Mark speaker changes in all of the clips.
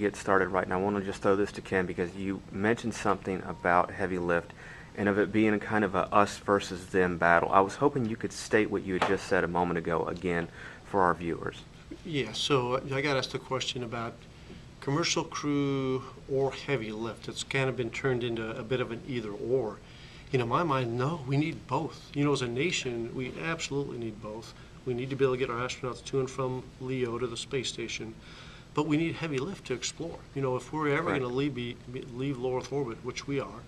Speaker 1: get started right now, I want to just throw this to Ken because you mentioned something about heavy lift and of it being kind of a us versus them battle. I was hoping you could state what you had just said a moment ago again for our viewers.
Speaker 2: Yeah, so I got asked a question about commercial crew or heavy lift. It's kind of been turned into a bit of an either or. In my mind, no, we need both. As a nation, we absolutely need both. We need to be able to get our astronauts to and from LEO to the space station, but we need heavy lift to explore. If we're ever going to leave low Earth orbit, which we are,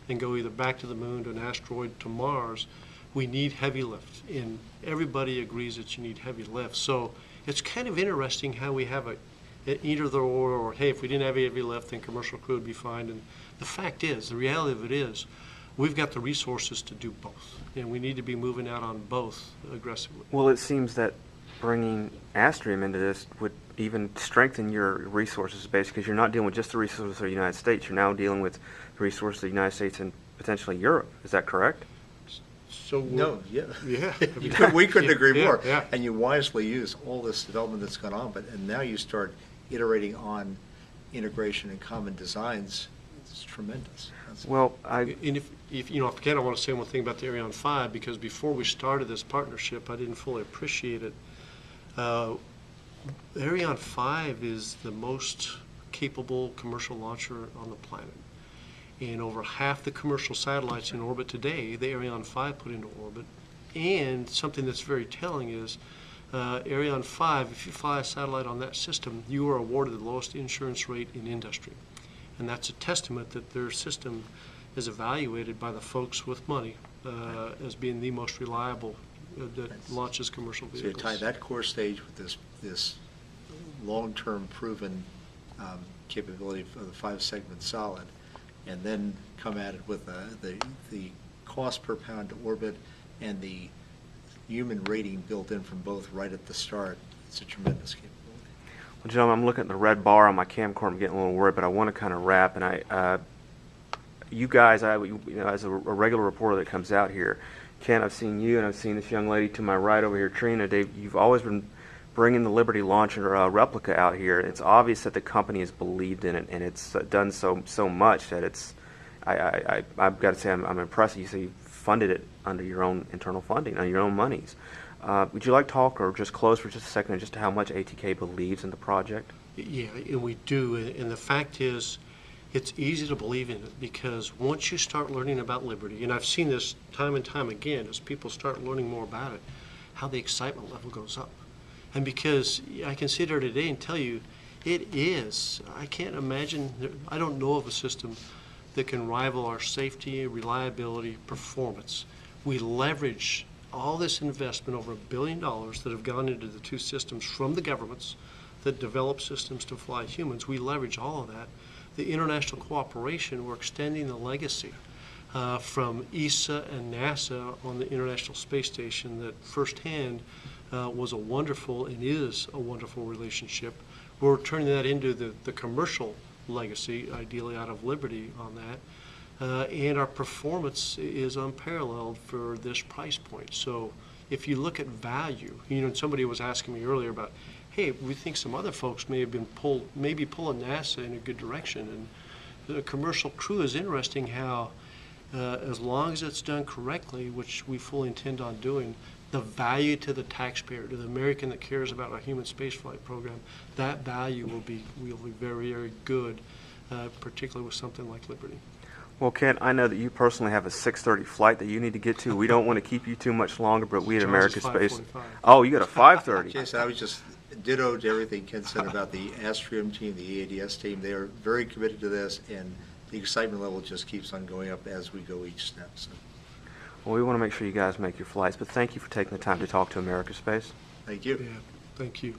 Speaker 2: and go either back to the moon, to an asteroid, to Mars, we need heavy lift. And everybody agrees that you need heavy lift. So it's kind of interesting how we have either the or, hey, if we didn't have heavy lift, then commercial crew would be fine. And the fact is, the reality of it is, we've got the resources to do both, and we need to be moving out on both aggressively.
Speaker 1: Well, it seems that bringing Astrium into this would even strengthen your resources base because you're not dealing with just the resources of the United States. You're now dealing with the resources of the United States and potentially Europe. Is that correct?
Speaker 2: So
Speaker 3: Yeah. We couldn't agree more.
Speaker 2: Yeah.
Speaker 3: And you wisely use all this development that's gone on, and now you start iterating on integration and common designs. It's tremendous.
Speaker 1: Well,
Speaker 2: And if again, I want to say one thing about the Ariane 5, because before we started this partnership, I didn't fully appreciate it. Ariane 5 is the most capable commercial launcher on the planet. And over half the commercial satellites in orbit today, the Ariane 5 put into orbit. And something that's very telling is Ariane 5, if you fly a satellite on that system, you are awarded the lowest insurance rate in industry. And that's a testament that their system is evaluated by the folks with money as being the most reliable that launches commercial vehicles.
Speaker 3: So you tie that core stage with this long-term proven capability of the 5-segment solid, and then come at it with the cost per pound to orbit and the human rating built in from both right at the start. It's a tremendous capability.
Speaker 1: Well, gentlemen, I'm looking at the red bar on my camcorder. I'm getting a little worried, but I want to kind of wrap. And you guys, as a regular reporter that comes out here, Ken, I've seen you, and I've seen this young lady to my right over here, Trina. Dave, you've always been bringing the Liberty launcher replica out here. It's obvious that the company has believed in it, and it's done so much that it's. I've got to say, I'm impressed. You say you funded it under your own internal funding, on your own monies. Would you like to talk, or just close for just a second, just how much ATK believes in the project?
Speaker 2: Yeah, and we do. And the fact is, it's easy to believe in it because once you start learning about Liberty, and I've seen this time and time again as people start learning more about it, how the excitement level goes up. And because I can sit here today and tell you, it is. I can't imagine, I don't know of a system that can rival our safety, reliability, performance. We leverage all this investment, over $1 billion that have gone into the two systems from the governments that develop systems to fly humans. We leverage all of that. The international cooperation, we're extending the legacy from ESA and NASA on the International Space Station that firsthand was a wonderful and is a wonderful relationship. We're turning that into the commercial legacy, ideally out of Liberty on that. And our performance is unparalleled for this price point. So if you look at value, somebody was asking me earlier about, hey, we think some other folks may have been pulling NASA in a good direction. And the commercial crew is interesting how, as long as it's done correctly, which we fully intend on doing, the value to the taxpayer, to the American that cares about our human spaceflight program, that value will be very, very good, particularly with something like Liberty.
Speaker 1: Well, Ken, I know that you personally have a 6:30 flight that you need to get to. We don't want to keep you too much longer, but we at American Space. Oh, you got a 5:30.
Speaker 3: Jason, I was just dittoed everything Ken said about the Astrium team, the AADS team. They are very committed to this, and the excitement level just keeps on going up as we go each step. So.
Speaker 1: Well, we want to make sure you guys make your flights, but thank you for taking the time to talk to American Space.
Speaker 3: Thank you.
Speaker 2: Yeah, thank you.